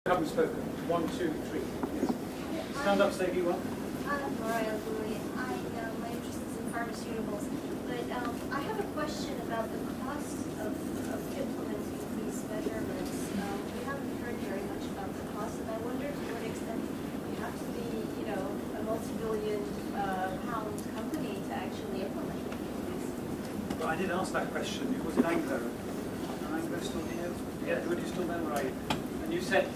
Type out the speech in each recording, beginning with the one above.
Haven't spoken. 1, 2, 3. Yes. Stand up, say who you are. I'm Mariah Louie. My interest is in pharmaceuticals, but I have a question about the cost of implementing these measurements. We haven't heard very much about the cost, and I wonder to what extent you have to be, a multi-billion pound company to actually implement these. Well, I did ask that question. Was it Anglo? Anglo still here? Yeah, would you still there, Mariah? And you said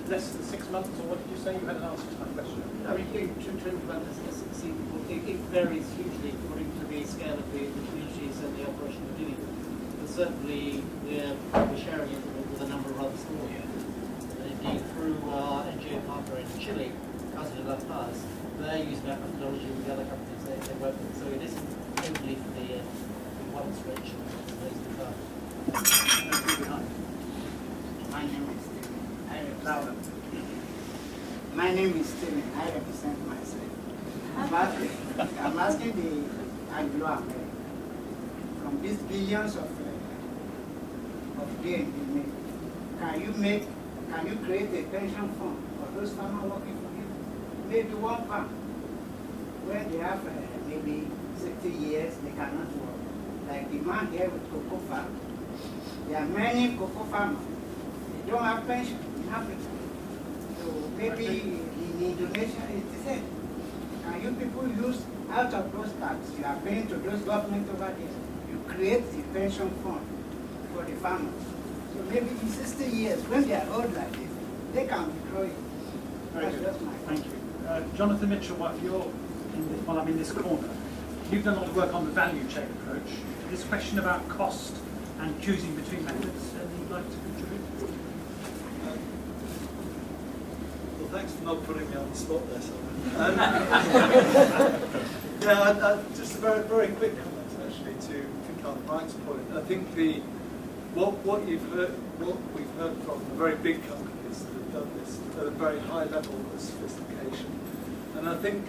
less than 6 months, or what did you say? You had an answer to that question. I mean, to implement this, it varies hugely according to the scale of the communities and the operation we're doing. But certainly, we're sharing it with a number of other schools. Indeed, through our NGO partner in Chile, Casa de la Paz, they're using that methodology with the other companies they work with. So it isn't only for the one stretch. My name is Stephen. Louder. My name is Stephen. I represent myself. I'm asking the Anglo American, from these billions of gain we make, can you create a pension fund for those farmers working for you? Maybe one farm, when they have maybe 60 years, they cannot work. Like the man here with cocoa farm. There are many cocoa farmers. They don't have pension in Africa. So maybe in Indonesia it's the same. Can you people use out of those tax you are paying to those government over there, you create a pension fund for the farmers. So maybe in 60 years, when they are old like this, they can withdraw it. Very good. Thank you. Jonathan Mitchell, if you're I'm in this corner, you've done a lot of work on the value chain approach. This question about cost and choosing between methods, you'd like to contribute? Well, thanks for not putting me on the spot there, Simon. Just a very, very quick comment actually to pick on Mike's point. I think what we've heard from the very big companies that have done this at a very high level of sophistication, and I think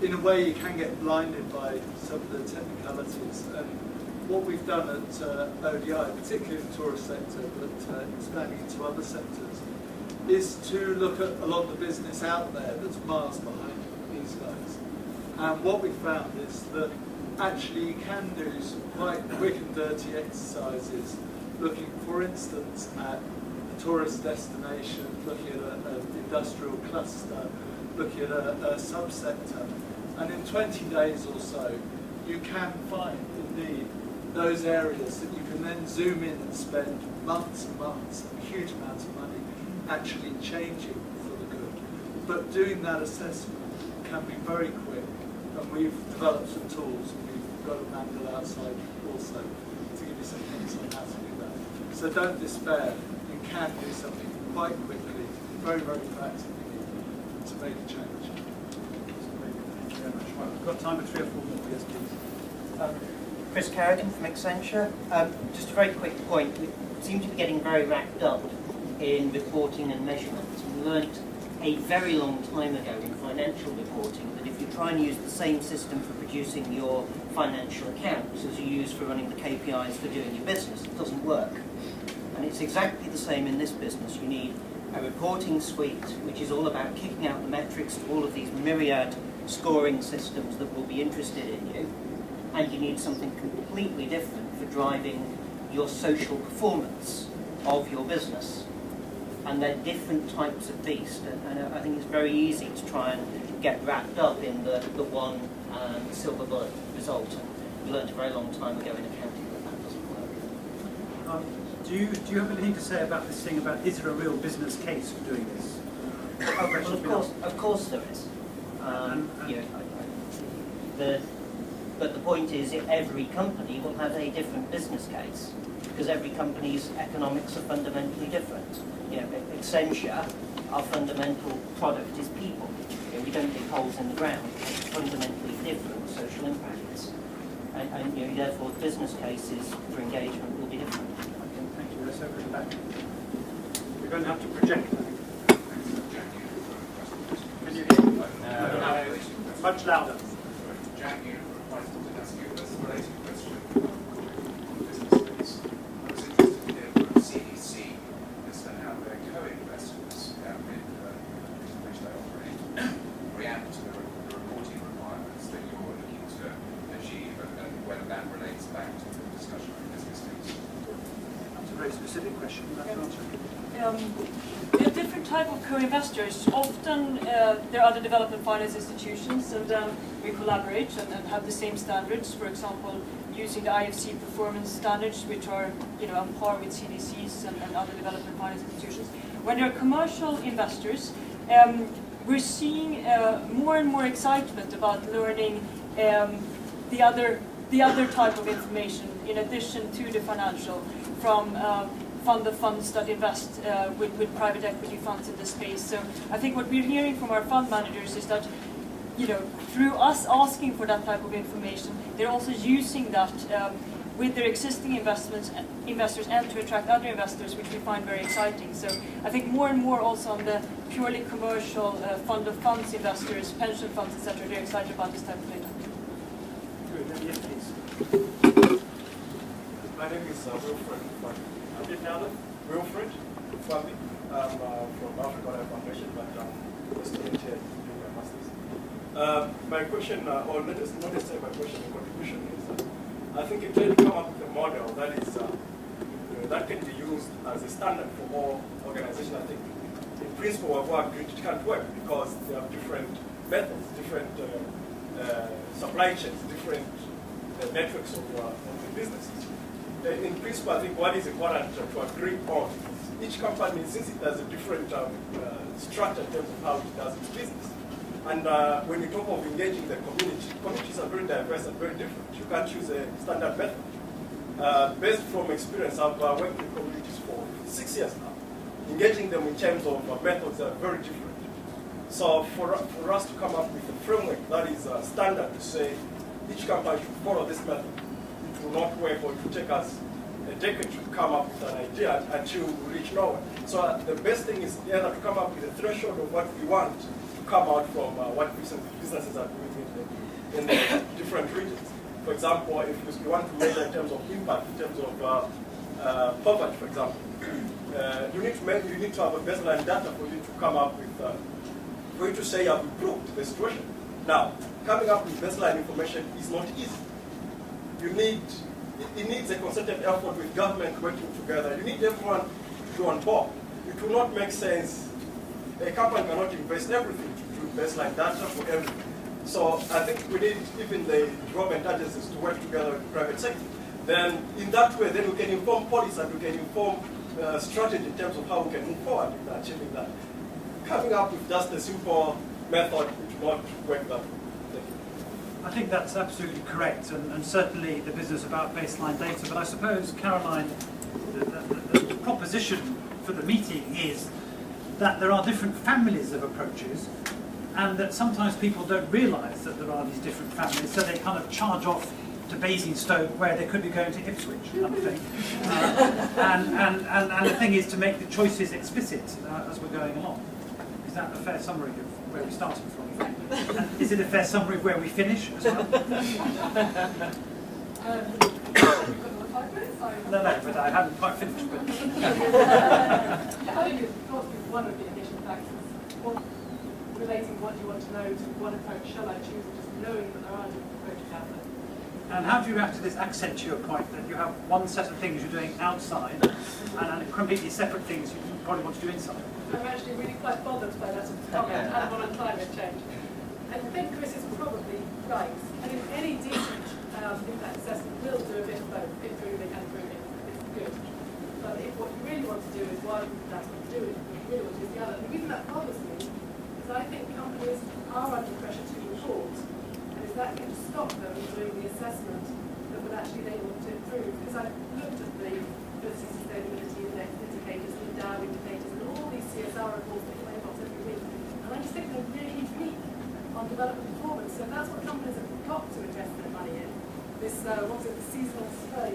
in a way you can get blinded by some of the technicalities. And what we've done at ODI, particularly in the tourist sector, but expanding into other sectors, is to look at a lot of the business out there that's miles behind these guys. And what we found is that actually you can do some quite quick and dirty exercises, looking, for instance, at a tourist destination, looking at an industrial cluster, looking at a subsector, and in 20 days or so, you can find, indeed, those areas that you can then zoom in and spend months and months, a huge amount of money, actually changing for the good. But doing that assessment can be very quick, and we've developed some tools, and we've got a manual outside also to give you some hints on how to do that. So don't despair, you can do something quite quickly, very, very practically, to make a change. Thank you very much. Well, we've got time for 3 or 4 more. Yes, please. Chris Carradine from Accenture. Just a very quick point. We seem to be getting very wrapped up in reporting and measurement. We learnt a very long time ago in financial reporting that if you try and use the same system for producing your financial accounts as you use for running the KPIs for doing your business, it doesn't work. And it's exactly the same in this business. You need a reporting suite which is all about kicking out the metrics to all of these myriad scoring systems that will be interested in you. And you need something completely different for driving your social performance of your business. And they're different types of beast, and I think it's very easy to try and get wrapped up in the one silver bullet result. And we learned a very long time ago in accounting that doesn't work. Do you have anything to say about this thing about is there a real business case for doing this? Well, of course there is. But the point is that every company will have a different business case because every company's economics are fundamentally different. Accenture, our fundamental product is people. We don't dig holes in the ground. It's fundamentally different social impacts. And therefore the business cases for engagement will be different. Okay, thank you. Let's open the back. We're going to have to project. Can you hear me? No. Much louder. Jackie, I wanted to ask you a related question on business space. I was interested to hear from CDC as to how their co-investments type of co-investors, often there are other development finance institutions, and we collaborate and have the same standards. For example, using the IFC performance standards, which are on par with CDCs and other development finance institutions. When there are commercial investors, we're seeing more and more excitement about learning the other type of information in addition to the financial, from fund of funds that invest with private equity funds in this space. So I think what we're hearing from our fund managers is that, through us asking for that type of information, they're also using that with their existing investors and to attract other investors, which we find very exciting. So I think more and more also on the purely commercial fund of funds investors, pension funds, etc., they're excited about this type of data. Good. Yes, please. My name is Wilfred. A bit louder. Wilfred Fami. I'm from African Life Foundation, but I'm a student here doing my masters. My question, or not necessarily my question, my contribution is, I think you try to come up with a model that is that can be used as a standard for all organizations. I think in principle of work it can't work because there are different methods, different supply chains, different metrics of the businesses. In principle, I think what is important to agree on is each company, since it has a different structure in terms of how it does its business. And when you talk of engaging the community, communities are very diverse and very different. You can't choose a standard method. Based from experience, I've worked with communities for 6 years now. Engaging them in terms of methods are very different. So for us to come up with a framework that is standard to say each company should follow this method, it will not work, or it will take us a decade to come up with an idea until we reach nowhere. So the best thing is either to come up with a threshold of what we want to come out from what businesses are doing in the different regions. For example, if you want to measure in terms of impact, in terms of poverty, for example, you need to have a baseline data for you to come up with, for you to say you have improved the situation. Now, coming up with baseline information is not easy. It needs a concerted effort with government working together. You need everyone to be on board. It will not make sense. A company cannot invest everything to do baseline data for everything. So I think we need even the development agencies to work together with the private sector. Then in that way, then we can inform policy and we can inform strategy in terms of how we can move forward in achieving that. Coming up with just a simple method which will not work that way. I think that's absolutely correct, and certainly the business about baseline data. But I suppose, Caroline, the proposition for the meeting is that there are different families of approaches, and that sometimes people don't realise that there are these different families, so they kind of charge off to Basingstoke where they could be going to Ipswich, kind of thing. And the thing is to make the choices explicit as we're going along. Is that a fair summary of where we started from? And is it a fair summary of where we finish as well? No, but I haven't quite finished. But I think it's got to be one of the initial factors. Relating what you want to know to what approach shall I choose, and just knowing that there are different approaches out there. And how do you react to this Accenture point that you have one set of things you're doing outside and completely separate things you probably want to do inside? I'm actually really quite bothered by that sort of comment and on climate change. I think Chris is probably right. I think any decent impact assessment will do a bit of both, improving and proving. It's good. But if what you really want to do is one, that's what you do, what you really want to do is the other. And the reason that bothers me is I think companies are under pressure to report, and is that going to stop them from doing the assessment that would actually they want to improve? Because I've looked at the sustainability index indicators, the Dow indicators, and all these CSR reports that come out every week, and I just think they're really weak on development performance. So that's what companies have got to invest their money in. This, what's it, the seasonal study,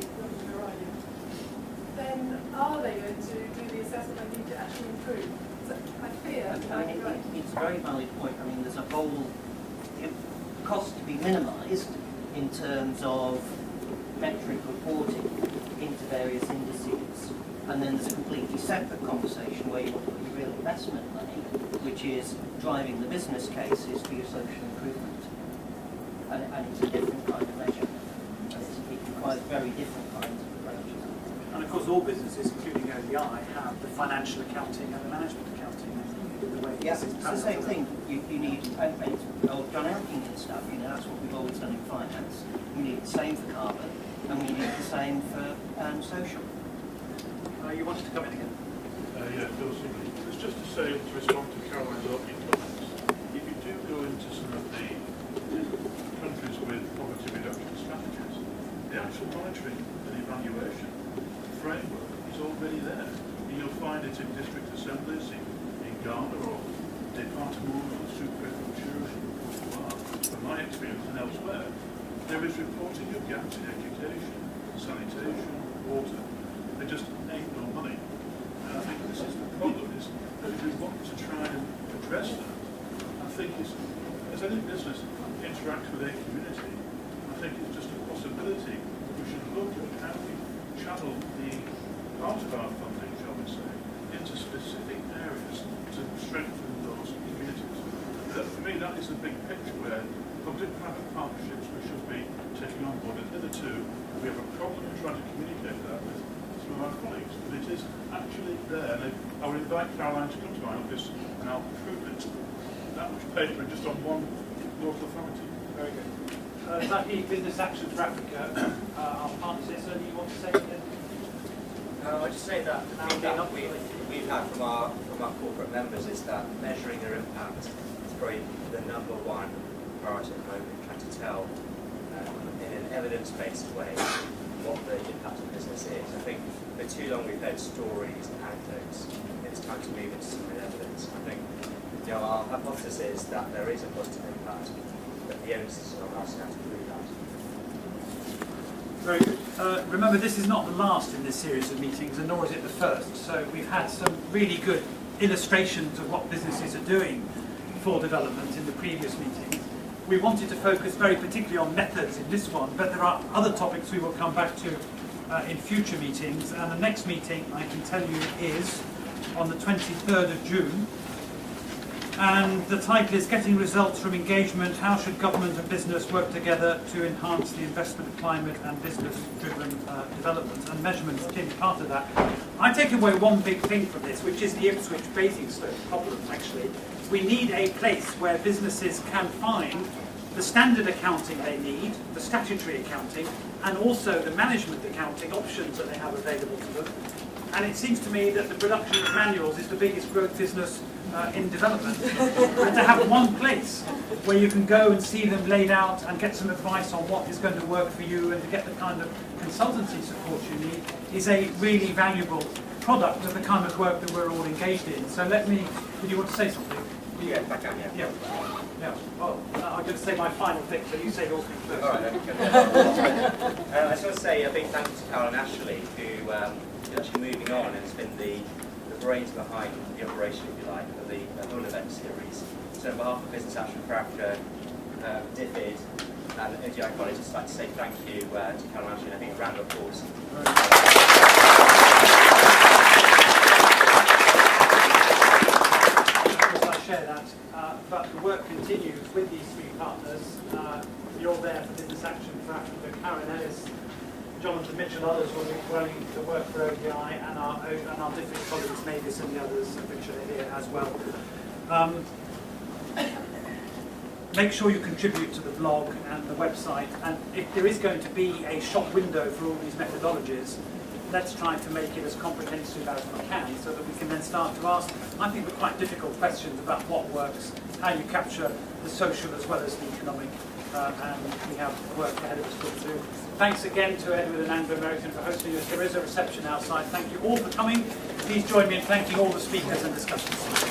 then are they going to do the assessment they need to actually improve? So I fear. It's a very valid point. I mean, there's a whole cost to be minimised in terms of metric reporting into various indices, and then there's a completely separate conversation where you want to put your real investment money, which is driving the business cases for your social improvement. And it's a different kind of measure. And it requires very different kinds of approaches. And of course all businesses, including ODI, have the financial accounting and the management accounting. Yeah, it's the same thing. You need, and it's old John Elkington stuff, you know, that's what we've always done in finance. We need the same for carbon, and we need the same for social. You wanted to come in again? Yeah, Phil Sibley. It's just to say, to respond to Caroline's opening comments, if you do go into some of the countries with poverty reduction strategies, the actual monitoring and evaluation framework is already there. And you'll find it in district assemblies in Ghana or Departement or Sous-Préfecture in Côte d'Ivoire. From my experience and elsewhere, there is reporting of gaps in education, sanitation, water. There just ain't no money. And I think this is the problem, is that if we want to try and address that, I think it's, as any business interacts with a community, I think it's just a possibility that we should look at how we channel the part of our funding, shall we say, into specific areas to strengthen those communities. For me, that is the big picture where public-private partnerships we should be taking on board. And hitherto, we have a problem in trying to communicate that with some of our colleagues, but it is actually there. And I would invite Caroline to come to my office and I'll prove it. That much paper just on one local authority. Very good. Zaki, Business Action for Africa, our partners here, so do you want to say anything? I'll just say that the feedback we've had from our corporate members is that measuring their impact is probably the #1 priority at the moment, trying to tell in an evidence-based way what the impact of business is. I think for too long we've heard stories and anecdotes. It's time to move into some evidence. I think our hypothesis is that there is a positive impact, but the onus is on us now to prove that. Very good. Remember, this is not the last in this series of meetings, and nor is it the first. So we've had some really good illustrations of what businesses are doing for development in the previous meetings. We wanted to focus very particularly on methods in this one, but there are other topics we will come back to in future meetings. And the next meeting, I can tell you, is on the 23rd of June. And the title is Getting Results from Engagement, How Should Government and Business Work Together to Enhance the Investment Climate and Business-Driven Development, and measurements clearly part of that. I take away one big thing from this, which is the Ipswich Basingstoke problem, actually. We need a place where businesses can find the standard accounting they need, the statutory accounting, and also the management accounting options that they have available to them. And it seems to me that the production of manuals is the biggest growth business in development. And to have one place where you can go and see them laid out and get some advice on what is going to work for you and to get the kind of consultancy support you need is a really valuable product of the kind of work that we're all engaged in. So let me, did you want to say something? Yeah, I can, yeah. Yeah. Oh, I'm going to say my final thing, so you say yours first. All right, I just want to say a big thank you to Caroline Ashley, who is actually moving on and has been the brains behind the operation, if you like, of the whole event series. So on behalf of Business Action for Africa, DFID and NGI College, I'd just like to say thank you to Caroline Ashley, and I think a round of applause. Share that, but the work continues with these three partners. You're there for Business Action for Africa, Karen Ellis, Jonathan Mitchell, others will be running the work for ODI, and our different colleagues, Mavis and the others, which are here as well. Make sure you contribute to the blog and the website, and if there is going to be a shop window for all these methodologies, let's try to make it as comprehensive as we can so that we can then start to ask, I think, the quite difficult questions about what works, how you capture the social as well as the economic, and we have work ahead of us to do. Thanks again to Edward and Anglo American for hosting us. There is a reception outside. Thank you all for coming. Please join me in thanking all the speakers and discussants.